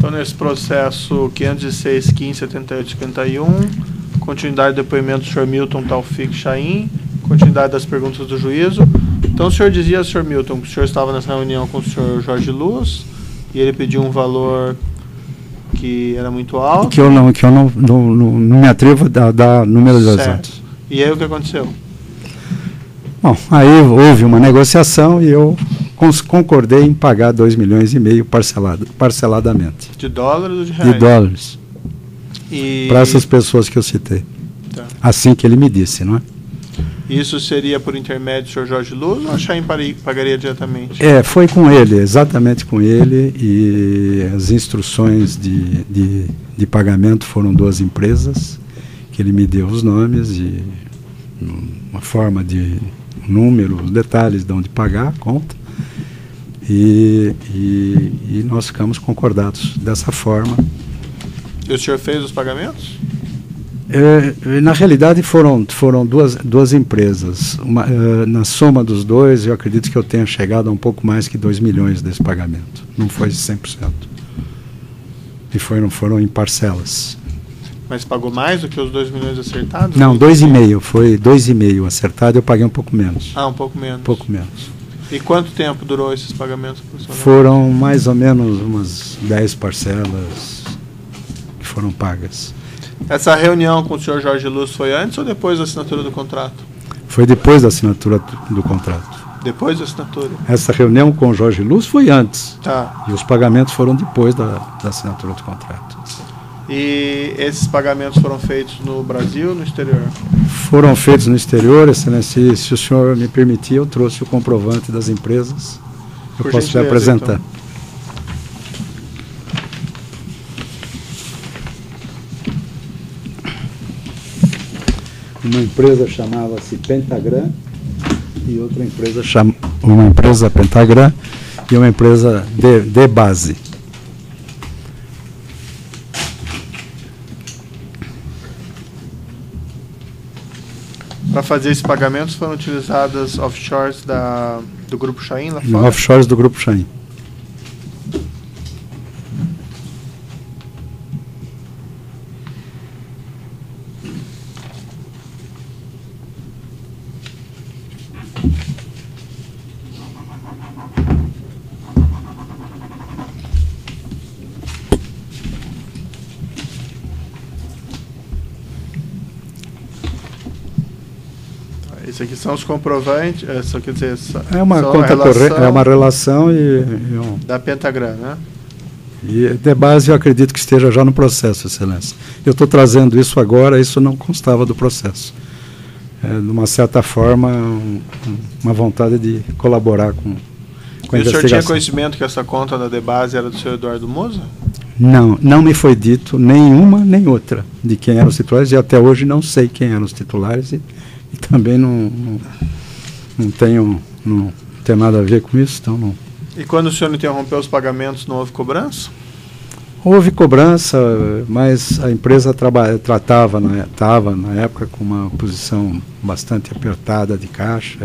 Então, nesse processo 506.15.78.51, continuidade do depoimento do senhor Milton Taufik Chaim, continuidade das perguntas do juízo. Então, o senhor dizia, senhor Milton, que o senhor estava nessa reunião com o senhor Jorge Luz e ele pediu um valor que era muito alto. Que eu não me atrevo a dar números exatos. E aí o que aconteceu? Bom, aí houve uma negociação e eu concordei em pagar 2,5 milhões parceladamente. De dólares ou de reais? De dólares. E... para essas pessoas que eu citei. Tá. Assim que ele me disse, não é? Isso seria por intermédio do senhor Jorge Luz ou a Chaim pagaria diretamente? Foi com ele, exatamente com ele, e as instruções de pagamento foram 2 empresas, que ele me deu os nomes e uma forma de número, os detalhes de onde pagar a conta, e nós ficamos concordados dessa forma. E o senhor fez os pagamentos? Na realidade foram duas empresas. Na soma dos dois, eu acredito que eu tenha chegado a um pouco mais que 2 milhões desse pagamento. Não foi 100%. E foram em parcelas. Mas pagou mais do que os 2 milhões acertados? Não, 2,5. Foi 2,5 acertado, eu paguei um pouco menos. Ah, um pouco menos. Um pouco menos. E quanto tempo durou esses pagamentos? Foram mais ou menos umas 10 parcelas que foram pagas. Essa reunião com o senhor Jorge Luz foi antes ou depois da assinatura do contrato? Foi depois da assinatura do contrato. Depois da assinatura? Essa reunião com o Jorge Luz foi antes. Tá. E os pagamentos foram depois da assinatura do contrato. E esses pagamentos foram feitos no Brasil ou no exterior? Foram feitos no exterior, excelência. Se o senhor me permitir, eu trouxe o comprovante das empresas. Eu posso lhe apresentar. Então. Uma empresa chamava-se Pentagram e outra empresa uma empresa Pentagram e uma empresa de base. Para fazer esses pagamentos foram utilizadas offshores do Grupo Chaim lá fora? Offshores do Grupo Chaim. Isso aqui são os comprovantes, só quer dizer, é uma conta corrente, é uma relação da Pentagram, né? E de base eu acredito que esteja já no processo, excelência. Eu estou trazendo isso agora, isso não constava do processo. De uma certa forma, uma vontade de colaborar com a investigação. E o senhor tinha conhecimento que essa conta da Debase era do senhor Eduardo Musa? Não me foi dito nenhuma nem outra de quem eram os titulares, e até hoje não sei quem eram os titulares, e também não tenho nada a ver com isso, então não. E quando o senhor interrompeu os pagamentos, não houve cobrança? Houve cobrança, mas a empresa estava na época com uma posição bastante apertada de caixa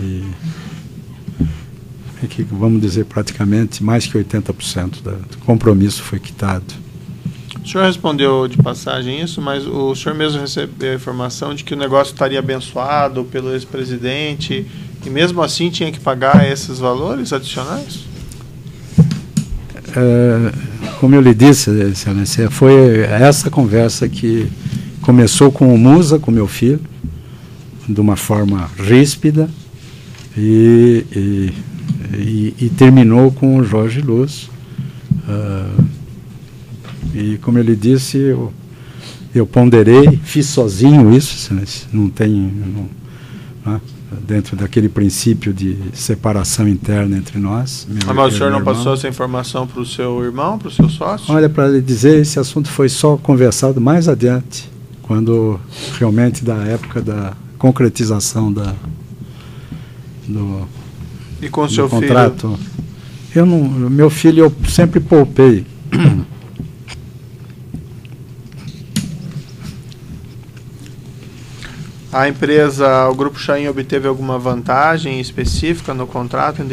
e que, vamos dizer, praticamente mais que 80% do compromisso foi quitado. O senhor respondeu de passagem isso, mas o senhor mesmo recebeu a informação de que o negócio estaria abençoado pelo ex-presidente e mesmo assim tinha que pagar esses valores adicionais? Como eu lhe disse, excelência, foi essa conversa que começou com o Musa, com meu filho, de uma forma ríspida, e terminou com o Jorge Luz. E como eu lhe disse, eu ponderei, fiz sozinho isso, excelência, não tem... dentro daquele princípio de separação interna entre nós. Mas o senhor não passou essa informação para o seu irmão, para o seu sócio? Olha, para lhe dizer, esse assunto foi só conversado mais adiante, quando realmente da época da concretização do e com o seu contrato. Filho? Meu filho eu sempre poupei. A empresa, o Grupo Chaim obteve alguma vantagem específica no contrato em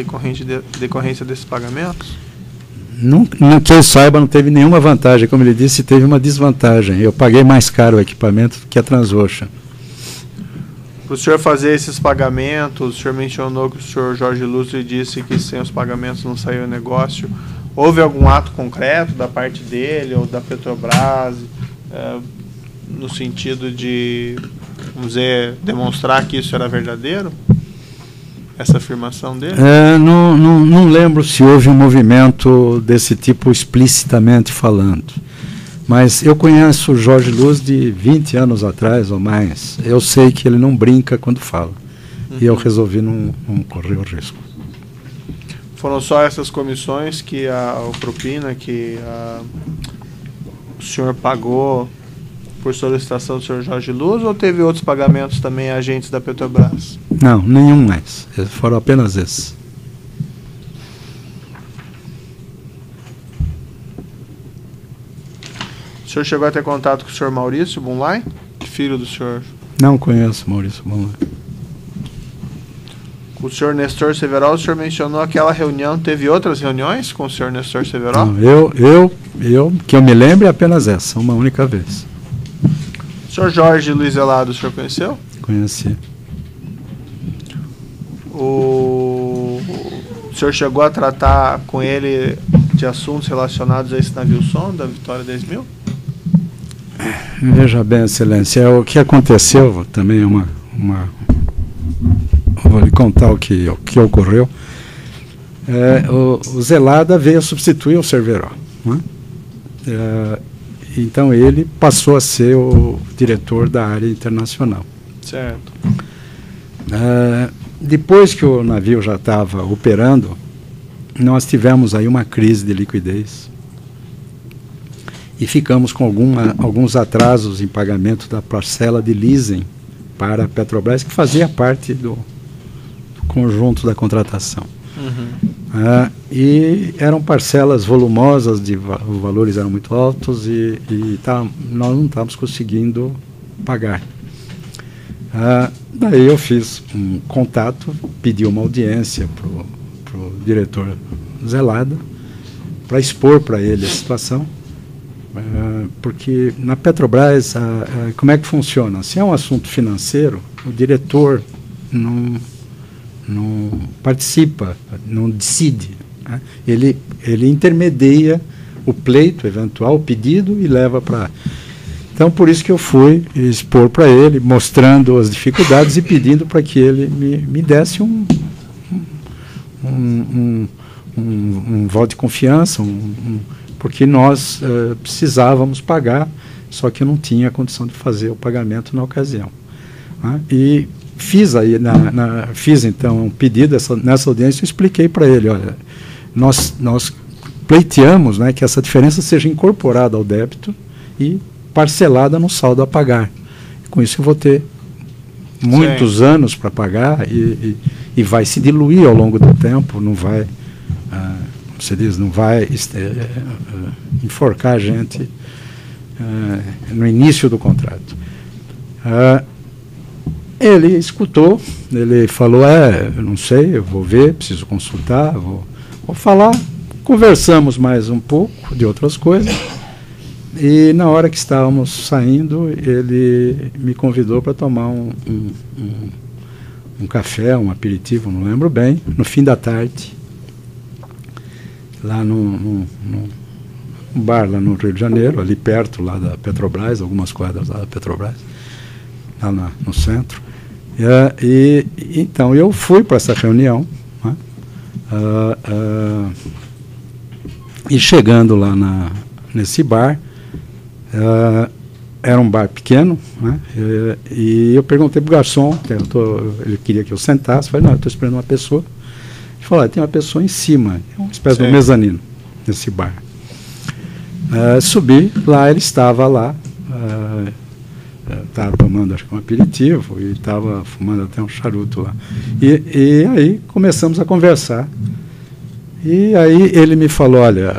decorrência desses pagamentos? que eu saiba, não teve nenhuma vantagem. Como ele disse, teve uma desvantagem. Eu paguei mais caro o equipamento do que a Transocean. Para o senhor fazer esses pagamentos, o senhor mencionou que o senhor Jorge Luz disse que sem os pagamentos não saiu o negócio. Houve algum ato concreto da parte dele ou da Petrobras, no sentido de, vamos dizer, demonstrar que isso era verdadeiro? Essa afirmação dele? Não lembro se houve um movimento desse tipo explicitamente falando. Mas eu conheço o Jorge Luz de 20 anos atrás ou mais. Eu sei que ele não brinca quando fala. E eu resolvi não correr o risco. Foram só essas comissões que o propina que o senhor pagou por solicitação do senhor Jorge Luz, ou teve outros pagamentos também a agentes da Petrobras? Não, nenhum mais. Foram apenas esses. O senhor chegou a ter contato com o senhor Maurício Bunlai, filho do senhor? Não conheço Maurício Bunlai. O senhor Nestor Severol, o senhor mencionou aquela reunião, teve outras reuniões com o senhor Nestor Severol? Não, que eu me lembre, apenas essa, uma única vez. O senhor Jorge Luiz Elado, o senhor conheceu? Conheci. O senhor chegou a tratar com ele de assuntos relacionados a esse navio-som da Vitória 10.000? Veja bem, Excelência, o que aconteceu também é vou lhe contar o que ocorreu. O Zelada veio substituir o Cerveró, né? Então ele passou a ser o diretor da área internacional. Certo. Depois que o navio já estava operando, nós tivemos aí uma crise de liquidez e ficamos com alguns atrasos em pagamento da parcela de leasing para a Petrobras, que fazia parte do conjunto da contratação. Uhum. E eram parcelas volumosas, os valores eram muito altos e nós não estávamos conseguindo pagar. Daí eu fiz um contato, pedi uma audiência para o diretor Zelada, para expor para ele a situação, porque na Petrobras, como é que funciona? Se é um assunto financeiro, o diretor não participa, não decide, né? Ele intermedia o pleito eventual, o pedido, e leva para... Então, por isso que eu fui expor para ele, mostrando as dificuldades e pedindo para que ele me desse um voto de confiança, porque nós precisávamos pagar, só que eu não tinha condição de fazer o pagamento na ocasião, né? E fiz então um pedido nessa audiência e expliquei para ele, olha, nós pleiteamos, né, que essa diferença seja incorporada ao débito e parcelada no saldo a pagar. Com isso eu vou ter muitos anos para pagar e vai se diluir ao longo do tempo, não vai, como você diz, não vai enforcar a gente no início do contrato. Ele escutou, ele falou, eu não sei, eu vou ver, preciso consultar, vou falar. Conversamos mais um pouco de outras coisas, e na hora que estávamos saindo, ele me convidou para tomar um café, um aperitivo, não lembro bem, no fim da tarde, lá num bar lá no Rio de Janeiro, ali perto lá da Petrobras, algumas quadras lá da Petrobras, lá no centro. Então eu fui para essa reunião, né? E chegando lá nesse bar, era um bar pequeno, né? E eu perguntei para o garçom, ele queria que eu sentasse, falei, não, eu estou esperando uma pessoa. Ele falou, tem uma pessoa em cima, é uma espécie de mezanino nesse bar. Subi, lá ele estava lá, estava tomando, acho que um aperitivo, e estava fumando até um charuto lá. E aí começamos a conversar. E aí ele me falou, olha,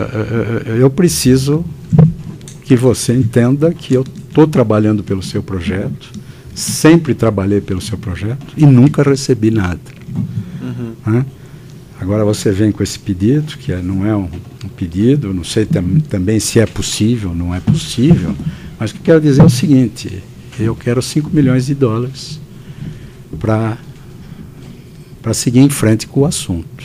eu preciso que você entenda que eu estou trabalhando pelo seu projeto, sempre trabalhei pelo seu projeto e nunca recebi nada. Uhum. Né? Agora você vem com esse pedido, que não é um pedido, não sei também se é possível ou não é possível, mas o que eu quero dizer é o seguinte: eu quero 5 milhões de dólares para seguir em frente com o assunto.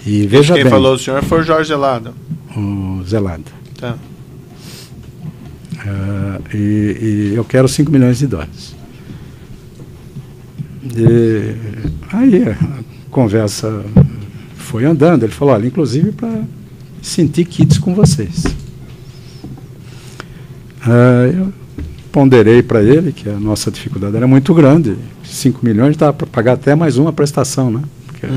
E veja Quem bem, falou o senhor foi o Jorge Zelada. O Zelada. Tá. E eu quero 5 milhões de dólares. E aí a conversa foi andando. Ele falou: olha, inclusive para sentir kits com vocês. Eu ponderei para ele que a nossa dificuldade era muito grande. 5 milhões dava para pagar até mais uma prestação, né? Porque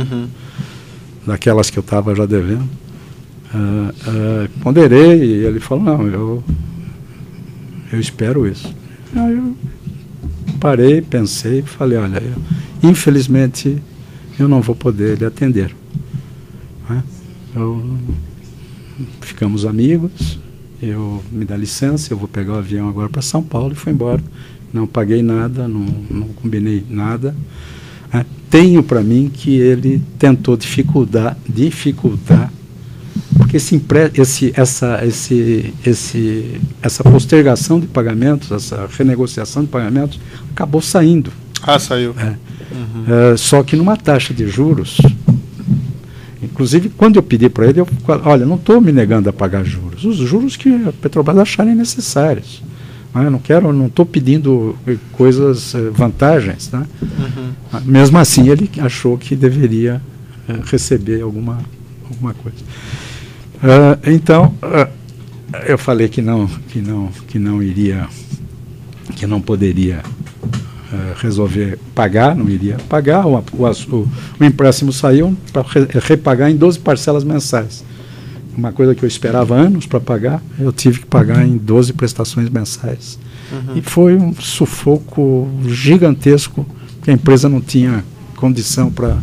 daquelas que eu estava já devendo. Ponderei e ele falou: não, eu espero isso. Aí eu parei, pensei e falei: olha, infelizmente eu não vou poder lhe atender. Né? Ficamos amigos, eu me dá licença, eu vou pegar o avião agora para São Paulo, e fui embora. Não paguei nada, não combinei nada. Tenho para mim que ele tentou dificultar, porque essa postergação de pagamentos, essa renegociação de pagamentos, acabou saindo. Saiu. Só que numa taxa de juros. Inclusive, quando eu pedi para ele, olha, não estou me negando a pagar juros. Os juros que a Petrobras acharem necessários. Eu não estou pedindo coisas, vantagens. Né? Mesmo assim, ele achou que deveria receber alguma coisa. Então, eu falei que não iria, que não poderia resolver pagar, não iria pagar. O empréstimo saiu para repagar em 12 parcelas mensais. Uma coisa que eu esperava anos para pagar, eu tive que pagar em 12 prestações mensais. E foi um sufoco gigantesco, porque a empresa não tinha condição para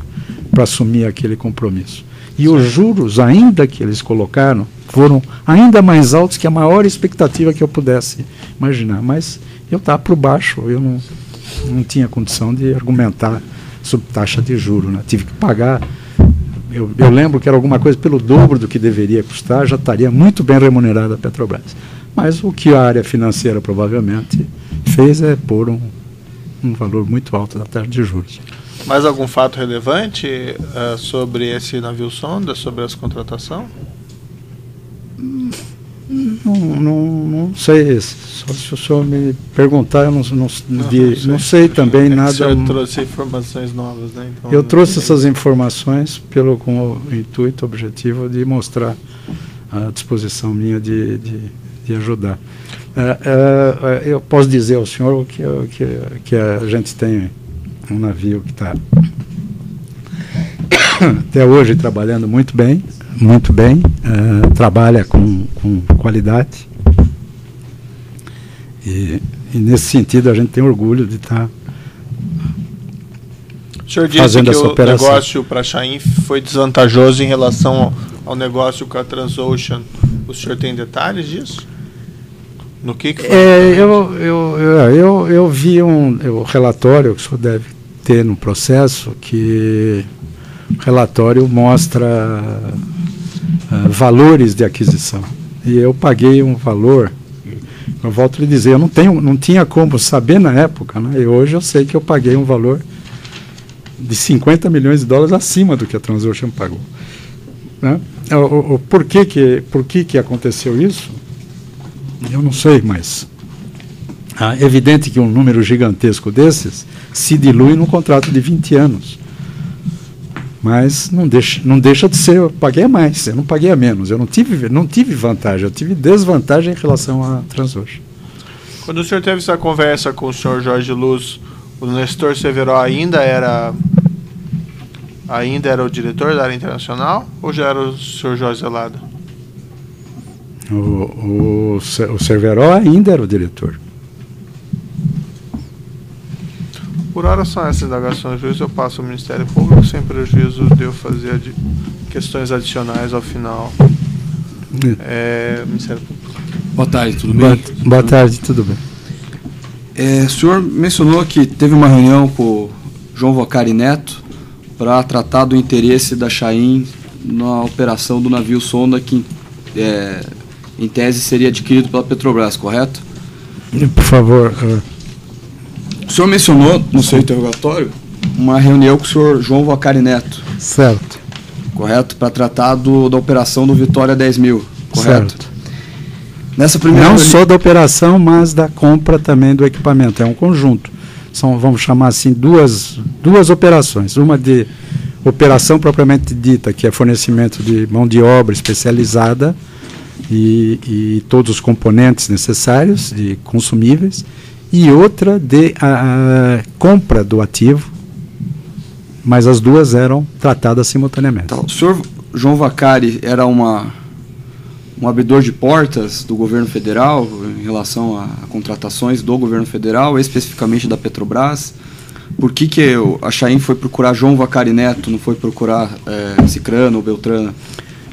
assumir aquele compromisso. E os juros, ainda que eles colocaram, foram ainda mais altos que a maior expectativa que eu pudesse imaginar. Mas eu estava por baixo, eu não tinha condição de argumentar sobre taxa de juros. Né? Tive que pagar. Eu lembro que era alguma coisa pelo dobro do que deveria custar, já estaria muito bem remunerada a Petrobras. Mas o que a área financeira provavelmente fez é pôr um valor muito alto da taxa de juros. Mais algum fato relevante sobre esse navio sonda, sobre essa contratação? Não sei. Só se o senhor me perguntar, eu não sei também nada. O senhor trouxe informações novas, né? Então, eu trouxe essas informações com o intuito objetivo de mostrar a disposição minha de ajudar. Eu posso dizer ao senhor que a gente tem um navio que está até hoje trabalhando muito bem, trabalha com qualidade, e nesse sentido a gente tem orgulho de estar fazendo essa operação. O senhor disse que o negócio para a Chain foi desvantajoso em relação ao negócio com a Transocean. O senhor tem detalhes disso? No que foi? Eu vi o relatório que o senhor deve ter no processo, que o relatório mostra valores de aquisição. E eu paguei um valor, eu volto a lhe dizer, eu não tinha como saber na época, né? E hoje eu sei que eu paguei um valor de 50 milhões de dólares acima do que a Transocean pagou. Né? Por que aconteceu isso? Eu não sei, mas é evidente que um número gigantesco desses se dilui num contrato de 20 anos. Mas não deixa de ser, eu paguei a mais, eu não paguei a menos. Eu não tive vantagem, eu tive desvantagem em relação à Transocean. Quando o senhor teve essa conversa com o senhor Jorge Luz, o Nestor Severo ainda era o diretor da área internacional ou já era o senhor Jorge Zelada? O Severo ainda era o diretor. Por hora são essas indagações, juiz. Eu passo ao Ministério Público sem prejuízo de eu fazer questões adicionais ao final. Ministério Público. Boa tarde, tudo bem? Boa tarde, tudo bem. O senhor mencionou que teve uma reunião com o João Vocari Neto, para tratar do interesse da Chain na operação do navio sonda que, em tese, seria adquirido pela Petrobras, correto? Por favor. O senhor mencionou no seu interrogatório uma reunião com o senhor João Vacari Neto. Certo. Correto? Para tratar da operação do Vitória 10.000, correto? Certo. Nessa primeira Não só da operação, mas da compra também do equipamento. É um conjunto. São, vamos chamar assim, duas operações. Uma de operação propriamente dita, que é fornecimento de mão de obra especializada e todos os componentes necessários, de consumíveis, e outra de compra do ativo, mas as duas eram tratadas simultaneamente. Então, o senhor João Vacari era um abridor de portas do governo federal em relação a contratações do governo federal, especificamente da Petrobras. Por que a Chain foi procurar João Vacari Neto, não foi procurar Cicrano ou Beltrano?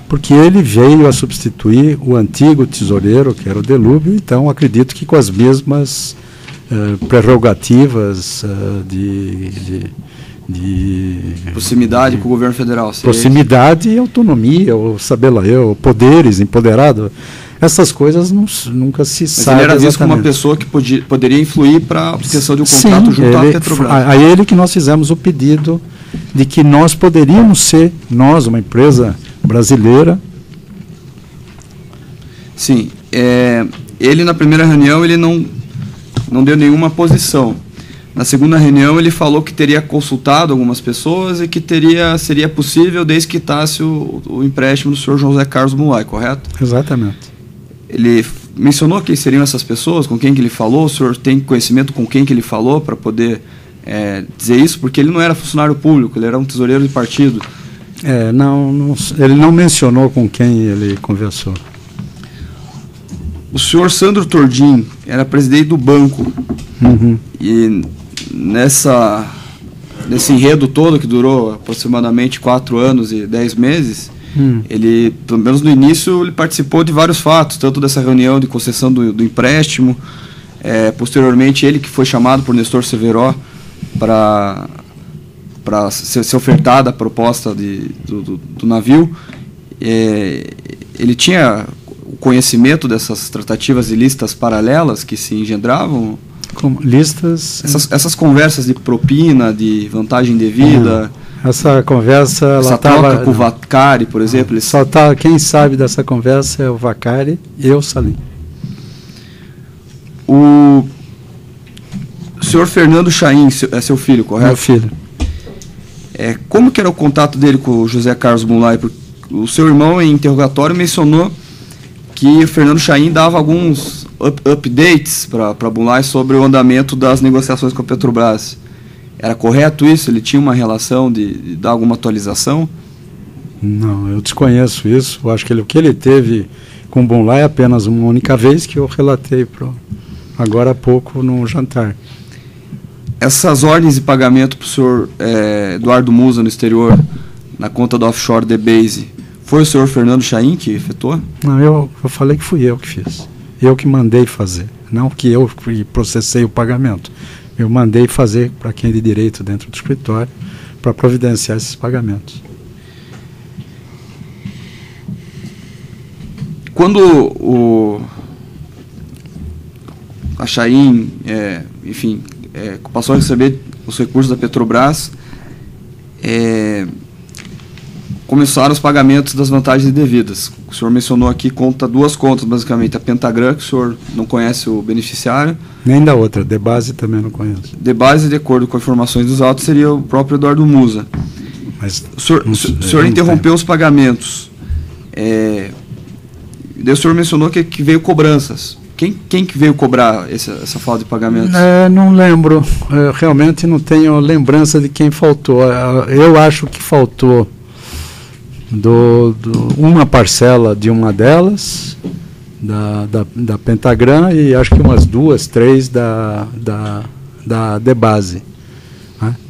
Porque ele veio a substituir o antigo tesoureiro, que era o Delúbio, então acredito que com as mesmas prerrogativas de proximidade com o governo federal. Proximidade e autonomia, ou saber lá eu, poderes, empoderado. Essas coisas nunca se sabe. Ele era visto como uma pessoa que poderia influir para a obtenção de um contrato junto à Petrobras. A ele que nós fizemos o pedido de que nós poderíamos ser, uma empresa brasileira. Sim. Ele, na primeira reunião, ele não deu nenhuma posição. Na segunda reunião, ele falou que teria consultado algumas pessoas e que seria possível desde que quitasse o empréstimo do senhor José Carlos Mulay, correto? Exatamente. Ele mencionou quem seriam essas pessoas, com quem que ele falou. O senhor tem conhecimento com quem que ele falou para poder dizer isso? Porque ele não era funcionário público, ele era um tesoureiro de partido. Ele não mencionou com quem ele conversou. O senhor Sandro Tordim era presidente do banco. Uhum. E nesse enredo todo, que durou aproximadamente 4 anos e 10 meses, ele, pelo menos no início, ele participou de vários fatos, tanto dessa reunião de concessão do empréstimo, posteriormente ele que foi chamado por Nestor Severo para ser ofertada a proposta do navio. Ele tinha o conhecimento dessas tratativas ilícitas paralelas que se engendravam? Com listas... Essas conversas de propina, de vantagem devida... Essa conversa... Essa troca com o Vacari, por exemplo... Quem sabe dessa conversa é o Vacari e eu, Salim. O senhor Fernando Chain é seu filho, correto? Meu filho. Como que era o contato dele com o José Carlos Mulay? O seu irmão, em interrogatório, mencionou que o Fernando Chain dava alguns updates para Mulay sobre o andamento das negociações com a Petrobras. Era correto isso? Ele tinha uma relação de dar alguma atualização? Não, eu desconheço isso. Eu acho que o que ele teve com o Mulay é apenas uma única vez, que eu relatei agora há pouco no jantar. Essas ordens de pagamento para o senhor Eduardo Musa no exterior, na conta do offshore The Base, foi o senhor Fernando Chain que efetuou? Não, eu falei que fui eu que fiz. Eu que mandei fazer, não que eu processei o pagamento. Eu mandei fazer para quem é de direito dentro do escritório para providenciar esses pagamentos. Quando a Chain, passou a receber os recursos da Petrobras, começaram os pagamentos das vantagens devidas. O senhor mencionou aqui duas contas, basicamente. A Pentagram, que o senhor não conhece o beneficiário. Nem da outra, The Base também não conheço. The Base, de acordo com informações dos autos, seria o próprio Eduardo Musa. Mas o senhor interrompeu os pagamentos. O senhor mencionou que veio cobranças. Quem que veio cobrar essa falta de pagamentos? Não lembro. Realmente não tenho lembrança de quem faltou. Eu acho que faltou uma parcela de uma delas, da Pentagram, e acho que umas 2, 3 da The Base.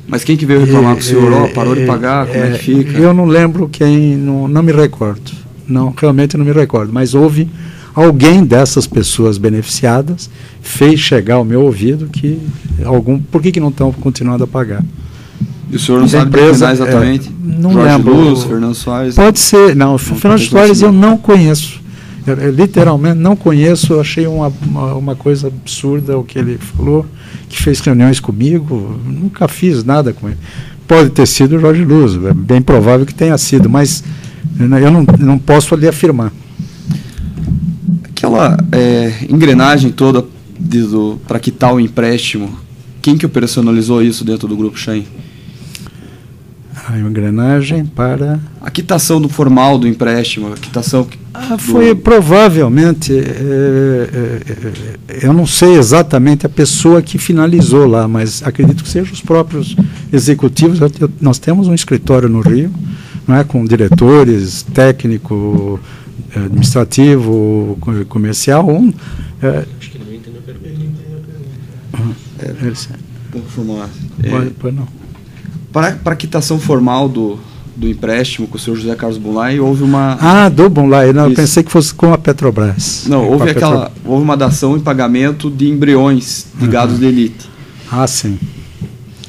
Mas quem que veio reclamar com o senhor? Parou de pagar? Como é que fica? Eu não lembro quem, não me recordo. Não, realmente não me recordo. Mas houve alguém dessas pessoas beneficiadas fez chegar ao meu ouvido que por que não estão continuando a pagar? E o senhor não sabe determinar exatamente? Não Jorge lembro. Luz, Fernando Soares? Pode ser. Não, Fernando Soares eu não conheço. Eu literalmente não conheço. Eu achei uma coisa absurda o que ele falou, que fez reuniões comigo. Nunca fiz nada com ele. Pode ter sido o Jorge Luz, é bem provável que tenha sido, mas eu não posso ali afirmar. Aquela engrenagem toda para quitar o empréstimo, quem que operacionalizou isso dentro do Grupo Chain? A engrenagem para... A quitação do formal do empréstimo, a quitação... Foi provavelmente, eu não sei exatamente a pessoa que finalizou lá, mas acredito que sejam os próprios executivos. Nós temos um escritório no Rio, não é, com diretores, técnico, administrativo, comercial. Acho que não entendeu a pergunta. Pois não. Para a quitação formal do empréstimo com o senhor José Carlos Bunlai, houve uma... do Bunlai, não, eu pensei que fosse com a Petrobras. Não, houve uma dação em pagamento de embriões de gados de elite. Sim.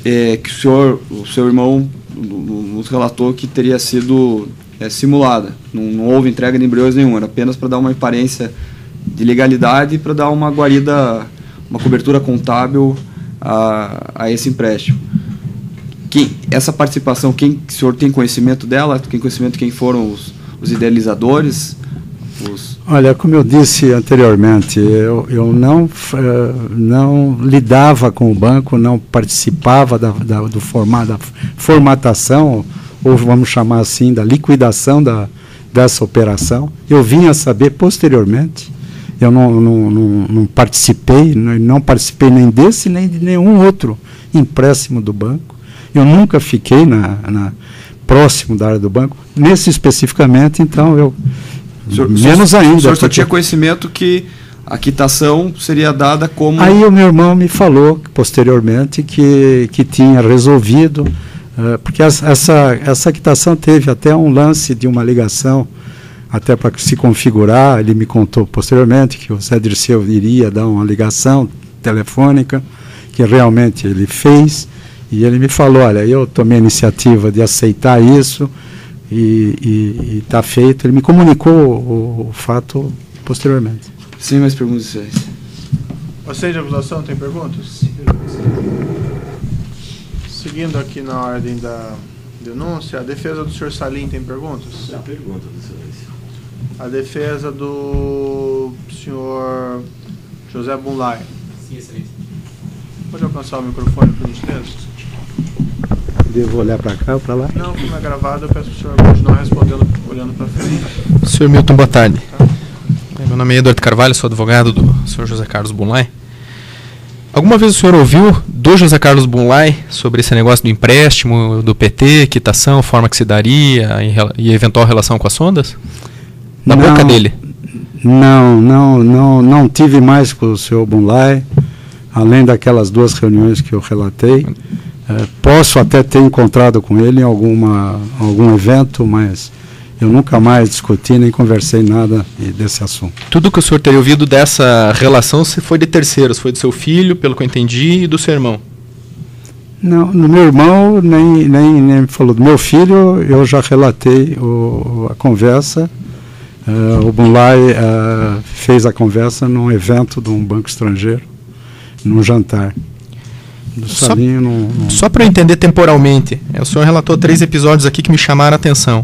Que o seu irmão nos relatou que teria sido simulada. Não houve entrega de embriões nenhuma, era apenas para dar uma aparência de legalidade e para dar uma guarida, uma cobertura contábil a esse empréstimo. Essa participação, o senhor tem conhecimento dela? Tem conhecimento de quem foram os idealizadores? Olha, como eu disse anteriormente, eu não lidava com o banco, não participava da formatação, ou vamos chamar assim, da liquidação dessa operação. Eu vim a saber posteriormente. Eu não participei nem desse, nem de nenhum outro empréstimo do banco. Eu nunca fiquei próximo da área do banco. Nesse especificamente, então, menos ainda. O senhor só tinha conhecimento que a quitação seria dada como... Aí o meu irmão me falou, posteriormente, que tinha resolvido, porque essa quitação teve até um lance de uma ligação, até para se configurar. Ele me contou posteriormente que o Zé Dirceu iria dar uma ligação telefônica, que realmente ele fez. E ele me falou, olha, eu tomei a iniciativa de aceitar isso e está feito. Ele me comunicou o fato posteriormente. Sem mais perguntas, senhores. Você de acusação tem perguntas? Seguindo aqui na ordem da denúncia, a defesa do senhor Salim tem perguntas? Não, pergunta do excelência. A defesa do senhor José Bunlai. Sim, excelência. Pode alcançar o microfone, por gentileza? Devo olhar para cá ou para lá? Não, como é gravado, eu peço para o senhor continuar respondendo, olhando para frente. Senhor Milton, boa tarde. Tá. Meu nome é Eduardo Carvalho, sou advogado do senhor José Carlos Bunlai. Alguma vez o senhor ouviu do José Carlos Bunlai sobre esse negócio do empréstimo, do PT, quitação, forma que se daria e eventual relação com as sondas? Na boca dele? Não tive mais com o senhor Bunlai, além daquelas 2 reuniões que eu relatei. Posso até ter encontrado com ele em algum evento, mas eu nunca mais discuti nem conversei nada desse assunto. Tudo que o senhor teria ouvido dessa relação foi de terceiros, foi do seu filho, pelo que eu entendi, e do seu irmão? Não, no meu irmão nem falou. Do meu filho eu já relatei a conversa. O Bunlai fez a conversa num evento de um banco estrangeiro, num jantar. Só para eu entender temporalmente, o senhor relatou 3 episódios aqui que me chamaram a atenção.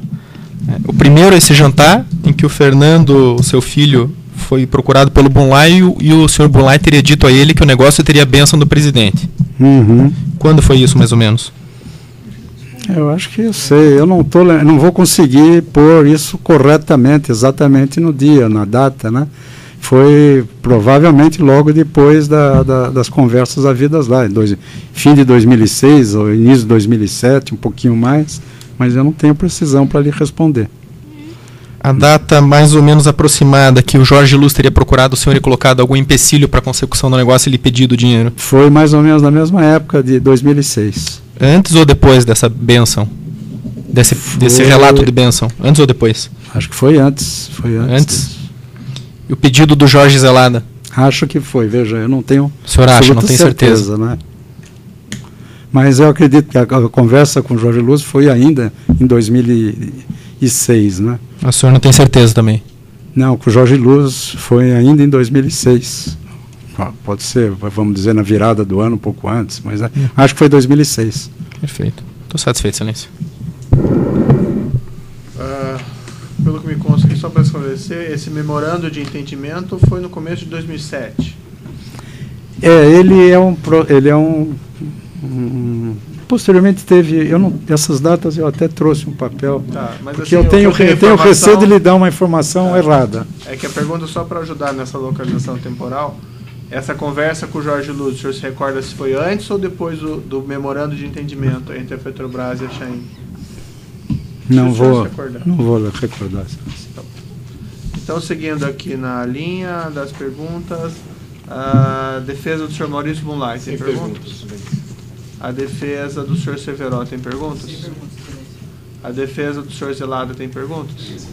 O primeiro é esse jantar, em que o Fernando, o seu filho, foi procurado pelo Bunlai e o senhor Bunlai teria dito a ele que o negócio teria a bênção do presidente. Uhum. Quando foi isso, mais ou menos? Eu acho que eu sei. Eu não vou conseguir pôr isso corretamente, exatamente no dia, na data, né? Foi provavelmente logo depois das conversas havidas lá, fim de 2006 ou início de 2007, um pouquinho mais, mas eu não tenho precisão para lhe responder. A data mais ou menos aproximada que o Jorge Luz teria procurado o senhor e colocado algum empecilho para a consecução do negócio e lhe pedido o dinheiro? Foi mais ou menos na mesma época de 2006. Antes ou depois dessa bênção? Desse relato de bênção? Antes ou depois? Acho que foi antes. Antes? E o pedido do Jorge Zelada? Acho que foi, veja, eu não tenho... O senhor acha, não tem certeza, né? Mas eu acredito que a conversa com o Jorge Luz foi ainda em 2006, né? O senhor não tem certeza também? Não, com o Jorge Luz foi ainda em 2006. Pode ser, vamos dizer, na virada do ano, um pouco antes, mas acho que foi 2006. Perfeito. Estou satisfeito, Excelência. Pelo que me consta aqui, só para esclarecer, esse memorando de entendimento foi no começo de 2007. Ele é um posteriormente teve, essas datas eu até trouxe um papel, mas porque assim, eu tenho receio de lhe dar uma informação errada. É que a pergunta, só para ajudar nessa localização temporal, essa conversa com o Jorge Luz, o senhor se recorda se foi antes ou depois do memorando de entendimento entre a Petrobras e a Chain? Não vou recordar. Então, seguindo aqui na linha das perguntas, a defesa do senhor Maurício Bunlai, tem perguntas? A defesa do senhor Severo tem perguntas? Tem perguntas. A defesa do senhor Zelada tem perguntas?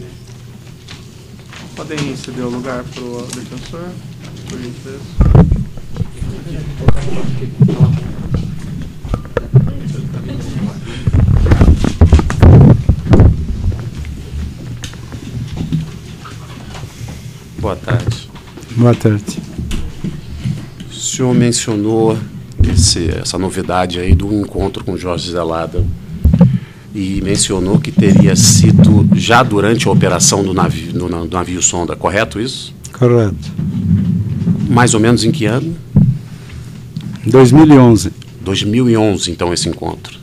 Podem ceder o lugar para o defensor, por gentileza. Boa tarde. Boa tarde. O senhor mencionou essa novidade aí do encontro com Jorge Zelada e mencionou que teria sido já durante a operação do navio sonda, correto isso? Correto. Mais ou menos em que ano? 2011. 2011, então, esse encontro.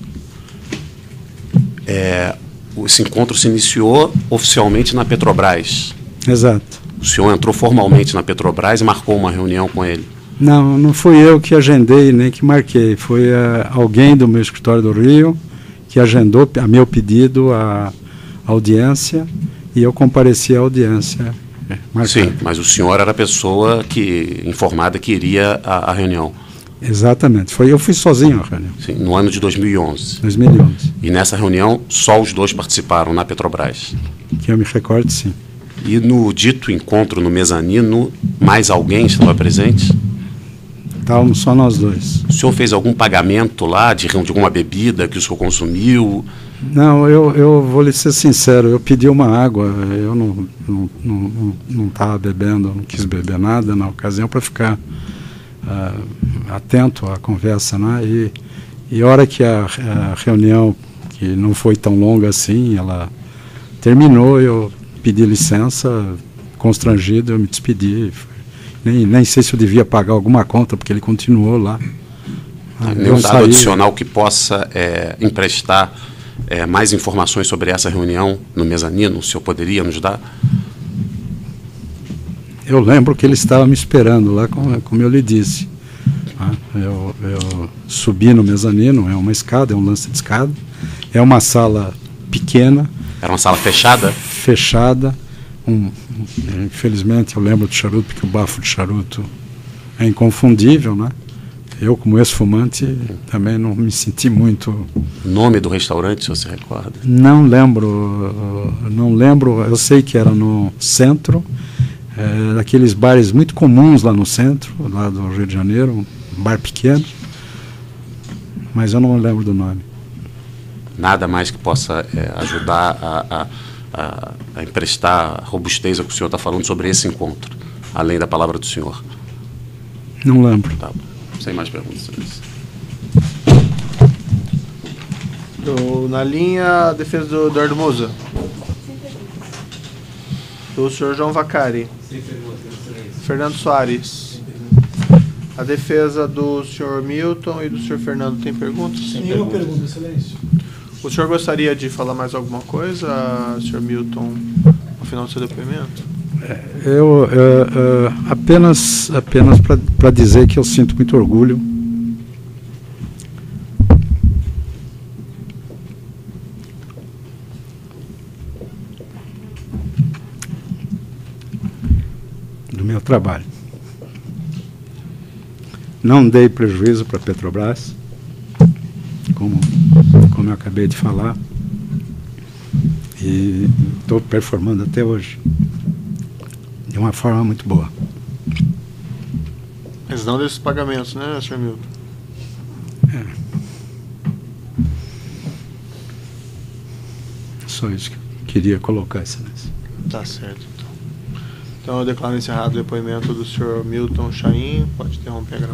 Esse encontro se iniciou oficialmente na Petrobras. Exato. O senhor entrou formalmente na Petrobras e marcou uma reunião com ele? Não fui eu que agendei nem que marquei. Foi alguém do meu escritório do Rio que agendou a meu pedido a audiência e eu compareci à audiência. Sim, mas o senhor era a pessoa informada que iria à reunião. Exatamente. Eu fui sozinho à reunião. Sim, no ano de 2011. 2011. E nessa reunião só os dois participaram na Petrobras? Que eu me recorde, sim. E no dito encontro no mezanino, mais alguém estava presente? Estávamos só nós dois. O senhor fez algum pagamento lá de alguma bebida que o senhor consumiu? Não, eu vou lhe ser sincero, eu pedi uma água, eu não estava bebendo, não quis beber nada na ocasião para ficar atento à conversa, né? E a hora que a reunião, que não foi tão longa assim, ela terminou, eu pedi licença, constrangido, eu me despedi. Nem sei se eu devia pagar alguma conta, porque ele continuou lá. Nenhum dado adicional que possa emprestar mais informações sobre essa reunião no mezanino, o senhor poderia nos dar? Eu lembro que ele estava me esperando lá, como eu lhe disse. Eu subi no mezanino, é uma escada, é um lance de escada, é uma sala pequena. Era uma sala fechada? Fechada. Infelizmente eu lembro do charuto, porque o bafo de charuto é inconfundível, né? Eu, como ex-fumante, também não me senti muito... O nome do restaurante, se você recorda? Não lembro, eu sei que era no centro, daqueles bares muito comuns lá no centro, lá do Rio de Janeiro, um bar pequeno, mas eu não lembro do nome. Nada mais que possa ajudar a emprestar a robustez ao que o senhor está falando sobre esse encontro, além da palavra do senhor? Não lembro. Tá, sem mais perguntas. Na linha, a defesa do Eduardo Moza. Do senhor João Vacari. Fernando Soares. A defesa do senhor Milton e do senhor Fernando tem perguntas? Nenhuma pergunta, excelência. O senhor gostaria de falar mais alguma coisa, senhor Milton, ao final do seu depoimento? Eu apenas para dizer que eu sinto muito orgulho do meu trabalho. Não dei prejuízo para a Petrobras, como eu acabei de falar, e estou performando até hoje de uma forma muito boa. Mas não desses pagamentos, né, senhor Milton? só isso que eu queria colocar, Excelência. Tá certo, então. Então eu declaro encerrado o depoimento do senhor Milton Chaim. Pode interromper a gravação.